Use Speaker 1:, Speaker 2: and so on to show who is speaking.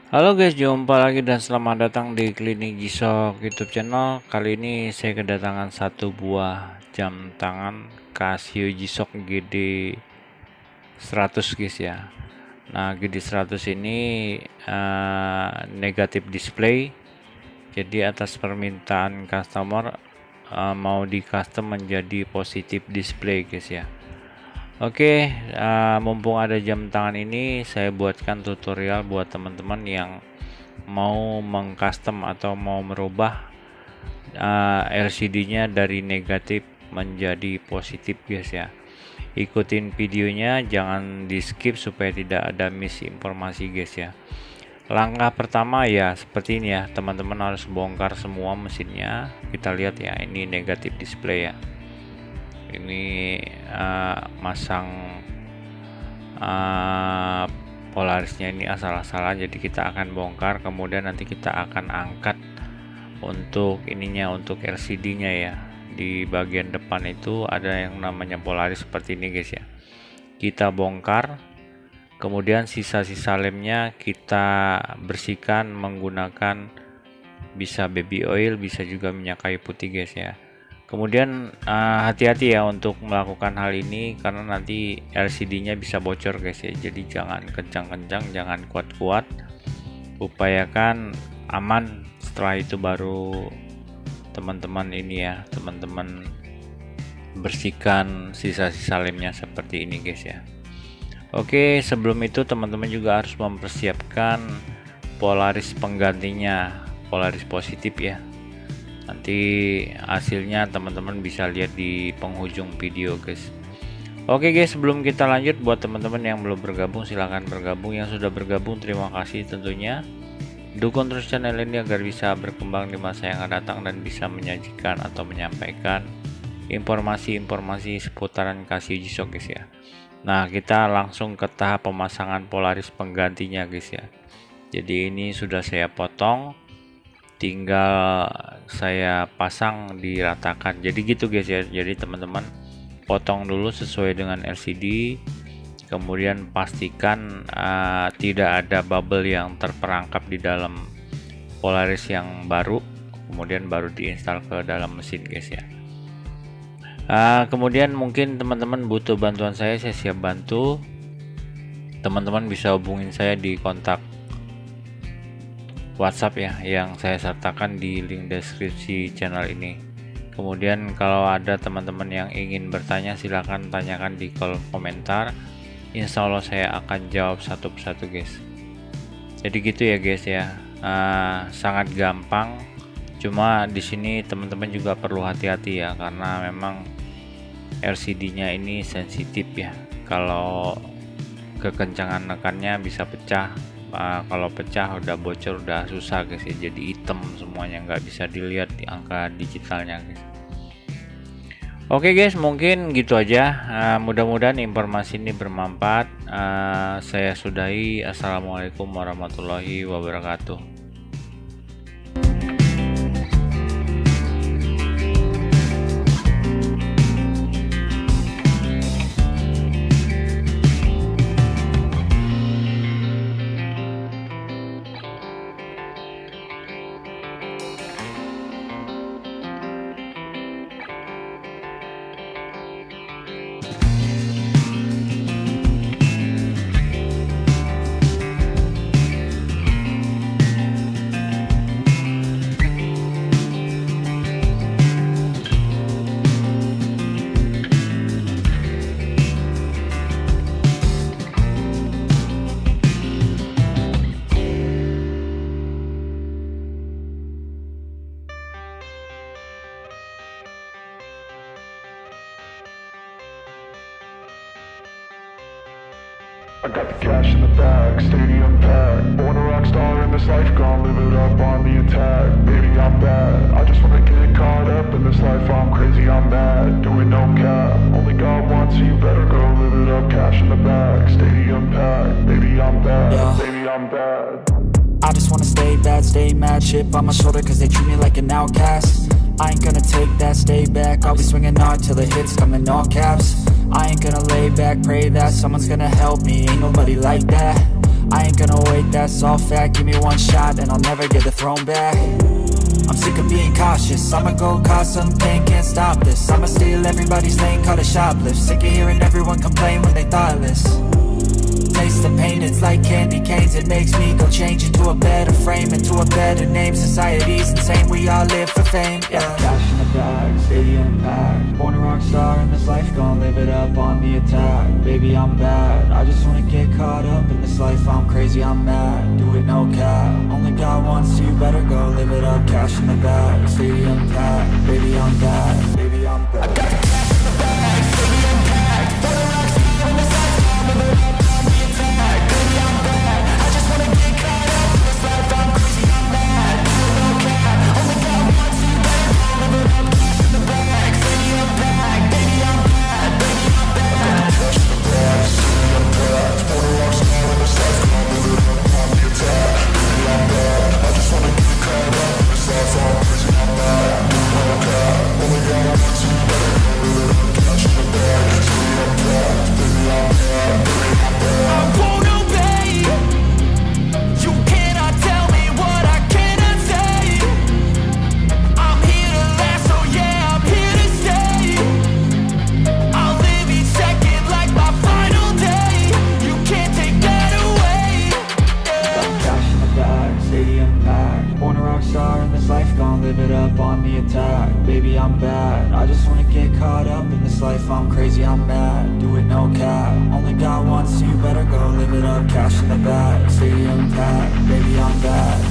Speaker 1: Halo guys, jumpa lagi dan selamat datang di Klinik Gisok YouTube channel. Kali ini saya kedatangan satu buah jam tangan Casio Gisok GD-100 guys ya. Nah, GD-100 ini negatif display. Jadi atas permintaan customer mau di custom menjadi positif display guys ya. Oke, mumpung ada jam tangan ini, saya buatkan tutorial buat teman-teman yang mau mengcustom atau mau merubah LCD-nya dari negatif menjadi positif guys ya. Ikutin videonya, jangan di skip supaya tidak ada misinformasi guys ya. Langkah pertama ya seperti ini ya, teman-teman harus bongkar semua mesinnya. Kita lihat ya, ini negatif display ya. Ini masang polarisnya ini asal-asalan, jadi kita akan bongkar, kemudian nanti kita akan angkat untuk ininya, untuk LCD-nya ya. Di bagian depan itu ada yang namanya polaris seperti ini guys ya. Kita bongkar, kemudian sisa-sisa lemnya kita bersihkan menggunakan bisa baby oil, bisa juga minyak kayu putih guys ya. Kemudian hati-hati ya untuk melakukan hal ini karena nanti LCD-nya bisa bocor guys ya. Jadi jangan kencang-kencang, jangan kuat-kuat. Upayakan aman. Setelah itu baru teman-teman ini ya, teman-teman bersihkan sisa-sisa lemnya seperti ini guys ya. Oke, sebelum itu teman-teman juga harus mempersiapkan polaris penggantinya, polaris positif ya. Nanti hasilnya teman-teman bisa lihat di penghujung video guys. Oke guys, sebelum kita lanjut, buat teman-teman yang belum bergabung silahkan bergabung, yang sudah bergabung terima kasih tentunya. Dukung terus channel ini agar bisa berkembang di masa yang akan datang dan bisa menyajikan atau menyampaikan informasi-informasi seputaran Casio Gisok guys ya. Nah, kita langsung ke tahap pemasangan polaris penggantinya guys ya. Jadi ini sudah saya potong, tinggal saya pasang diratakan. Jadi gitu guys ya. Jadi teman-teman potong dulu sesuai dengan LCD, kemudian pastikan tidak ada bubble yang terperangkap di dalam polaris yang baru, kemudian baru diinstal ke dalam mesin guys ya. Kemudian mungkin teman-teman butuh bantuan saya siap bantu. Teman-teman bisa hubungin saya di kontak WhatsApp ya, yang saya sertakan di link deskripsi channel ini. Kemudian kalau ada teman-teman yang ingin bertanya, silahkan tanyakan di kolom komentar. Insya Allah saya akan jawab satu persatu guys. Jadi gitu ya guys ya, sangat gampang. Cuma di sini teman-teman juga perlu hati-hati ya, karena memang LCD-nya ini sensitif ya. Kalau kekencangan nekannya bisa pecah. Kalau pecah udah bocor, udah susah guys ya, jadi hitam semuanya, nggak bisa dilihat di angka digitalnya guys. Oke guys, mungkin gitu aja. Mudah-mudahan informasi ini bermanfaat. Saya sudahi. Assalamualaikum warahmatullahi wabarakatuh.
Speaker 2: I got the cash in the bag, stadium packed. Born a rock star in this life, gonna live it up on the attack. Baby, I'm bad, I just wanna get caught up in this life. I'm crazy, I'm mad, doing no cap. Only God wants you, better go live it up. Cash in the bag, stadium packed. Baby, I'm bad, baby, I'm bad.
Speaker 3: I just wanna stay bad, stay mad. Chip on my shoulder cause they treat me like an outcast. I ain't gonna take that, stay back. I'll be swinging hard till the hits come in all caps. I ain't gonna lay back, pray that someone's gonna help me. Ain't nobody like that. I ain't gonna wait, that's all fact. Give me one shot and I'll never get the throne back. I'm sick of being cautious, I'ma go cause some pain, can't stop this. I'ma steal everybody's lane, call it shoplift. Sick of hearing everyone complain when they thoughtless. Taste the pain, it's like candy canes. It makes me go change into a better frame, into a better name. Society's insane, we all live for fame, yeah. Cash in the bag, stadium packed. Born a rock star in this life, gon' live it up on the attack. Baby, I'm bad, I just wanna get caught up in this life. I'm crazy, I'm mad, do it no cap. Only got one, so you better go live it up. Cash in the bag, stadium packed. Baby, I'm bad, baby, I'm bad. I got the cash in the bag, stadium packed. Born a rock star in this life, gon' live it up on the attack. Baby, I'm bad, I just wanna get caught up in this life. I'm crazy, I'm mad, do it no cap. Only got one, so you better go live it up. Cash in the bag, stadium packed. Baby, I'm bad, baby, I'm bad. Cash in the bag, stadium packed. Born a rock star in this life, gon' live it up on the attack. Baby, I'm bad, I just wanna get caught up in this life. I'm crazy, I'm mad, do it no cap. Only got one, so you better go live it up. Cash in the bag, stadium packed. Baby, I'm bad, baby, I'm bad. I won't obey. You cannot tell me what I cannot say. I'm here to last, so yeah, I'm here to stay. I'll live each second like my final day. You can't take that away. Yeah. Cash in the bag, stadium packed. Born a rock star in this life, gon' live it up on the attack. Baby, I'm bad, I just wanna get caught up in this life. I'm crazy, I'm mad, do it no cap. Only got one, so you better go live it up. Cash in the bag, stadium packed. Baby, I'm bad,